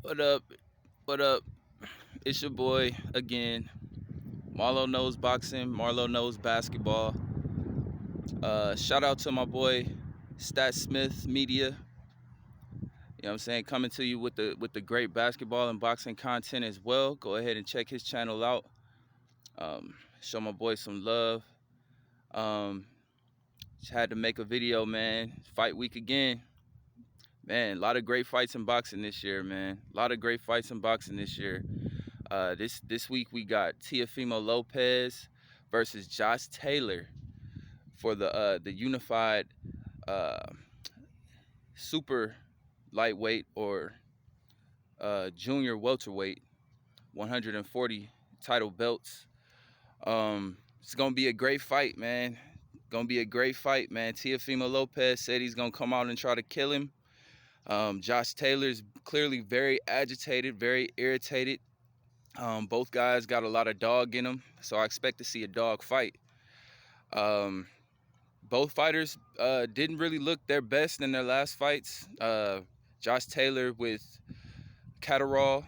What up? What up? It's your boy again. Marlo knows boxing. Marlo knows basketball. Shout out to my boy Stat Smith Media. You know what I'm saying? Coming to you with the great basketball and boxing content as well. Go ahead and check his channel out. Show my boy some love. Um, just had to make a video, man. Fight week again. Man, a lot of great fights in boxing this year, man. A lot of great fights in boxing this year. This week we got Teofimo Lopez versus Josh Taylor for the unified uh, super lightweight or junior welterweight 140 title belts. It's gonna be a great fight, man. Gonna be a great fight, man. Teofimo Lopez said he's gonna come out and try to kill him. Josh Taylor's clearly very agitated, very irritated. Both guys got a lot of dog in them, so I expect to see a dog fight. Both fighters didn't really look their best in their last fights. Josh Taylor with Catterall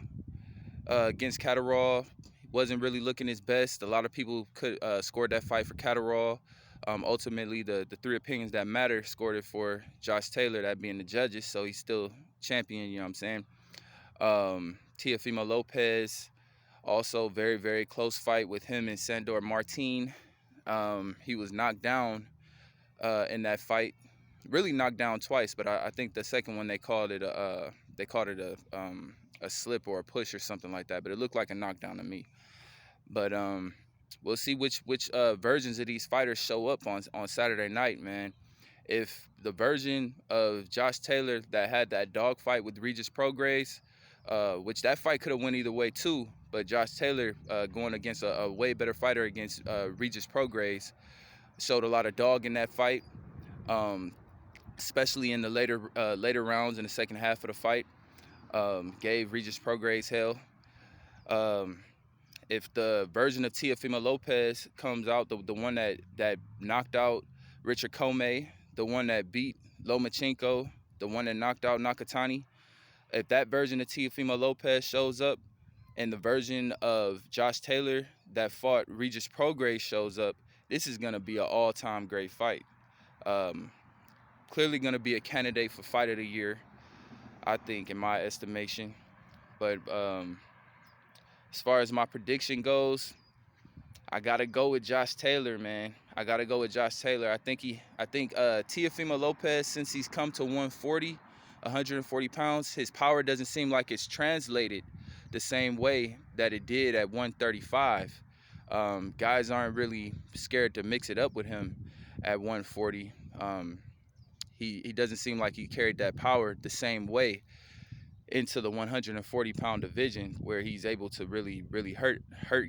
against Catterall wasn't really looking his best. A lot of people could scored that fight for Catterall. Ultimately, the three opinions that matter scored it for Josh Taylor, that being the judges, so he's still champion, you know what I'm saying? Teofimo Lopez, also very, very close fight with him and Sandor Martin. He was knocked down in that fight, really knocked down twice, but I think the second one they called it a slip or a push or something like that, but it looked like a knockdown to me. But we'll see which versions of these fighters show up on Saturday night, man. If the version of Josh Taylor that had that dog fight with Regis Prograis, which that fight could have went either way too, but Josh Taylor going against a way better fighter against Regis Prograis showed a lot of dog in that fight, especially in the later rounds in the second half of the fight. Gave Regis Prograis hell. If the version of Teofimo Lopez comes out, the one that knocked out Richard Comey, the one that beat Lomachenko, the one that knocked out Nakatani, if that version of Teofimo Lopez shows up and the version of Josh Taylor that fought Regis Prograis shows up, this is going to be an all-time great fight. Clearly going to be a candidate for Fight of the Year, I think, in my estimation. But as far as my prediction goes, I gotta go with Josh Taylor, man. I gotta go with Josh Taylor. I think Teofimo Lopez, since he's come to 140 pounds, his power doesn't seem like it's translated the same way that it did at 135. Guys aren't really scared to mix it up with him at 140. He doesn't seem like he carried that power the same way into the 140-pound division, where he's able to really hurt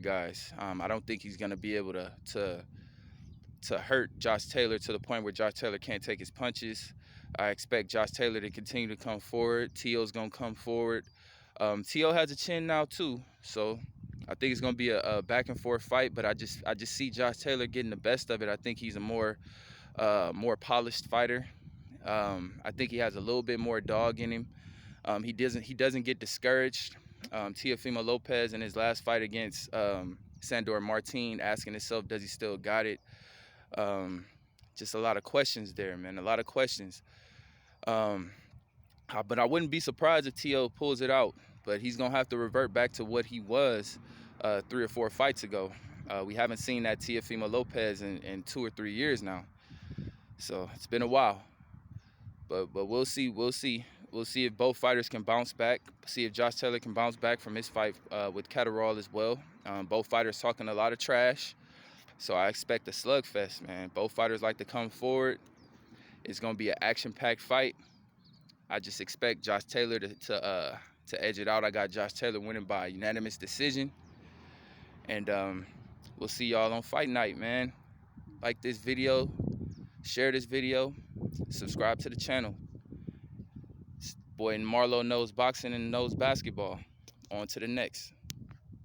guys. I don't think he's going to be able to hurt Josh Taylor to the point where Josh Taylor can't take his punches. I expect Josh Taylor to continue to come forward. Teo's going to come forward. Teo has a chin now too, so I think it's going to be a back and forth fight, but I just see Josh Taylor getting the best of it. I think he's a more polished fighter. I think he has a little bit more dog in him. He doesn't get discouraged. Teofimo Lopez in his last fight against Sandor Martin, asking himself, does he still got it? Just a lot of questions there, man. A lot of questions. But I wouldn't be surprised if Teo pulls it out. But he's gonna have to revert back to what he was 3 or 4 fights ago. We haven't seen that Teofimo Lopez in 2 or 3 years now. So it's been a while. But we'll see. We'll see if both fighters can bounce back. See if Josh Taylor can bounce back from his fight with Catterall as well. Both fighters talking a lot of trash. So I expect a slugfest, man. Both fighters like to come forward. It's going to be an action-packed fight. I just expect Josh Taylor to edge it out. I got Josh Taylor winning by unanimous decision. And we'll see y'all on fight night, man. Like this video. Share this video. Subscribe to the channel. Boy Marlo knows boxing and knows basketball. On to the next.